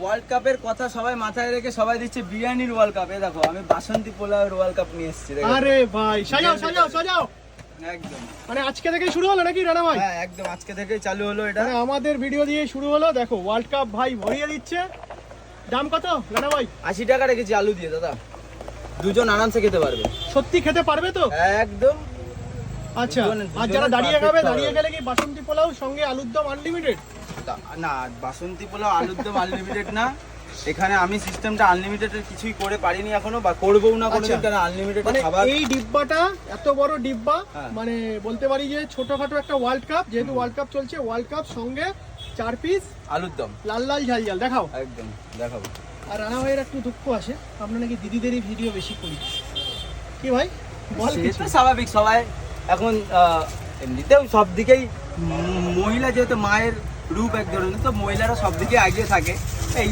World কাপের কথা সবাই মাথায় রেখে সবাই দিচ্ছে বিরিয়ানির ওয়ার্ল্ড কাপ। দেখো আমি বাসন্তী পোলাওয়ের ওয়ার্ল্ড কাপ নিয়ে এসেছি। আরে ভাই সাজাও সাজাও সাজাও। একদম মানে আজকে থেকেই শুরু হলো নাকি রানা ভাই? হ্যাঁ একদম আজকে থেকেই চালু হলো এটা। মানে আমাদের ভিডিও দিয়ে শুরু হলো। দেখো ওয়ার্ল্ড কাপ ভাই ভরিয়ে দিচ্ছে। দাম কত রানা ভাই? 80 টাকা রেখেছি আলু দিয়ে দাদা, দুজন আরামসে খেতে পারবে। সত্যি খেতে পারবে তো? একদম। আচ্ছা আর যারা দাঁড়িয়ে খাবে, দাঁড়িয়ে গেলে কি বাসন্তী পোলাও সঙ্গে আলুর দম আনলিমিটেড? না বাসন্তী পোলাও আলুর দম আনলিমিটেড না, এখানে আমি সিস্টেমটা আনলিমিটেডের কিছুই করে পারিনি এখনো, বা করবও না কোনোদিন, কারণ আনলিমিটেড মানে খাবার। এই ডিব্বাটা এত বড় ডিব্বা, হ্যাঁ। মানে বলতে পারি যে ছোটখাটো একটা ওয়ার্ল্ড কাপ, যেহেতু ওয়ার্ল্ড কাপ চলছে, ওয়ার্ল্ড কাপ সঙ্গে 4 পিস আলুর দম লাল লাল ঝাল ঝাল দেখাও। একদম দেখাবো। আর রানা ভাইয়ের একটু দুঃখ আছে, আমরা নাকি দিদিদেরই ভিডিও বেশি করি। কি ভাই বল সে কিছু। তো স্বাভাবিক, সবাই এখন এমনিতেও সব দিকেই মহিলা, যেহেতু মায়ের রূপ এক ধরনের, তো মহিলারা সব দিকে এগিয়ে থাকে।